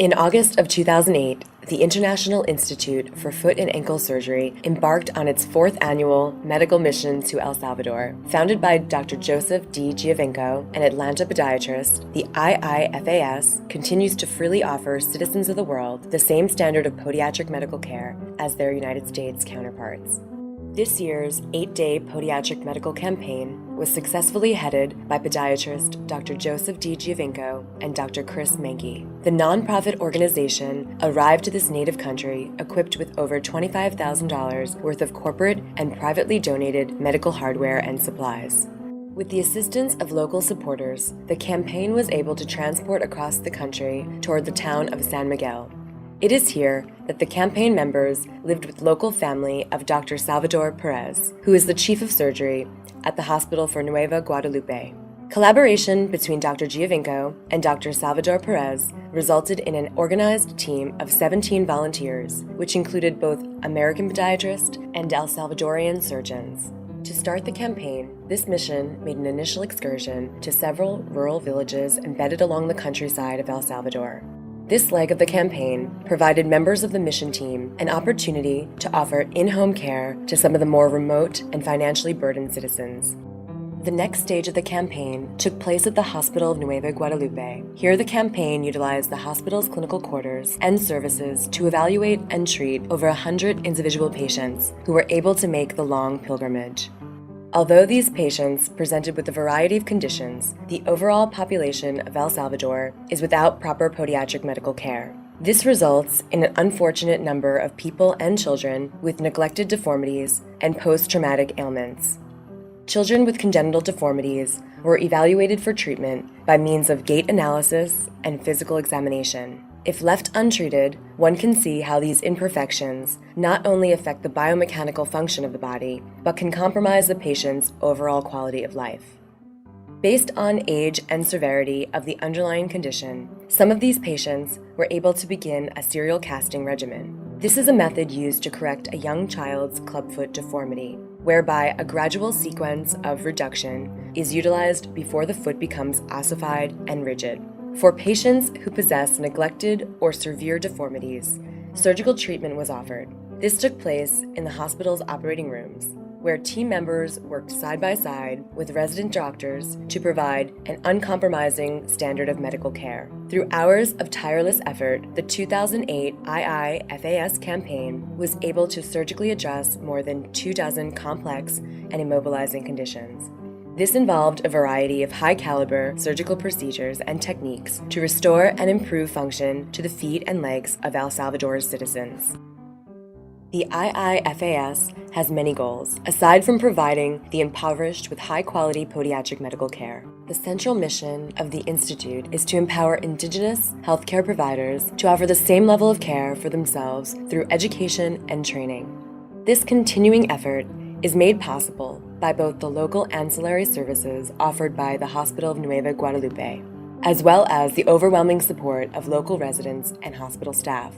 In August of 2008, the International Institute for Foot and Ankle Surgery embarked on its fourth annual medical mission to El Salvador. Founded by Dr. Joseph D. Giovinco, an Atlanta podiatrist, the IIFAS continues to freely offer citizens of the world the same standard of podiatric medical care as their United States counterparts. This year's 8-day podiatric medical campaign was successfully headed by podiatrist Dr. Joseph D. Giovinco and Dr. Chris Menke. The nonprofit organization arrived to this native country equipped with over $25,000 worth of corporate and privately donated medical hardware and supplies. With the assistance of local supporters, the campaign was able to transport across the country toward the town of San Miguel. It is here that the campaign members lived with local family of Dr. Salvador Perez, who is the chief of surgery at the Hospital for Nueva Guadalupe. Collaboration between Dr. Giovinco and Dr. Salvador Perez resulted in an organized team of 17 volunteers, which included both American podiatrists and El Salvadorian surgeons. To start the campaign, this mission made an initial excursion to several rural villages embedded along the countryside of El Salvador. This leg of the campaign provided members of the mission team an opportunity to offer in-home care to some of the more remote and financially burdened citizens. The next stage of the campaign took place at the Hospital of Nueva Guadalupe. Here, the campaign utilized the hospital's clinical quarters and services to evaluate and treat over 100 individual patients who were able to make the long pilgrimage. Although these patients presented with a variety of conditions, the overall population of El Salvador is without proper podiatric medical care. This results in an unfortunate number of people and children with neglected deformities and post-traumatic ailments. Children with congenital deformities were evaluated for treatment by means of gait analysis and physical examination. If left untreated, one can see how these imperfections not only affect the biomechanical function of the body, but can compromise the patient's overall quality of life. Based on age and severity of the underlying condition, some of these patients were able to begin a serial casting regimen. This is a method used to correct a young child's clubfoot deformity, whereby a gradual sequence of reduction is utilized before the foot becomes ossified and rigid. For patients who possess neglected or severe deformities, surgical treatment was offered. This took place in the hospital's operating rooms, where team members worked side by side with resident doctors to provide an uncompromising standard of medical care. Through hours of tireless effort, the 2008 IIFAS campaign was able to surgically address more than 24 complex and immobilizing conditions. This involved a variety of high-caliber surgical procedures and techniques to restore and improve function to the feet and legs of El Salvador's citizens. The IIFAS has many goals, aside from providing the impoverished with high-quality podiatric medical care. The central mission of the Institute is to empower indigenous healthcare providers to offer the same level of care for themselves through education and training. This continuing effort is made possible by both the local ancillary services offered by the Hospital of Nueva Guadalupe, as well as the overwhelming support of local residents and hospital staff.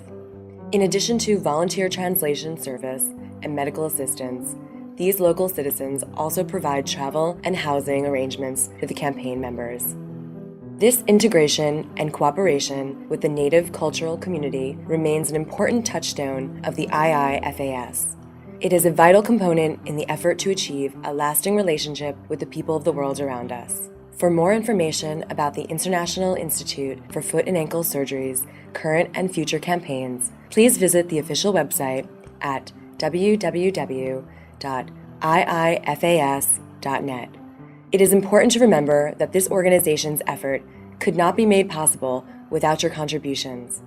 In addition to volunteer translation service and medical assistance, these local citizens also provide travel and housing arrangements to the campaign members. This integration and cooperation with the native cultural community remains an important touchstone of the IIFAS. It is a vital component in the effort to achieve a lasting relationship with the people of the world around us. For more information about the International Institute for Foot and Ankle Surgery's current and future campaigns, please visit the official website at www.iifas.net. It is important to remember that this organization's effort could not be made possible without your contributions.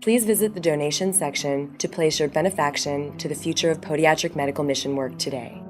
Please visit the donation section to place your benefaction to the future of podiatric medical mission work today.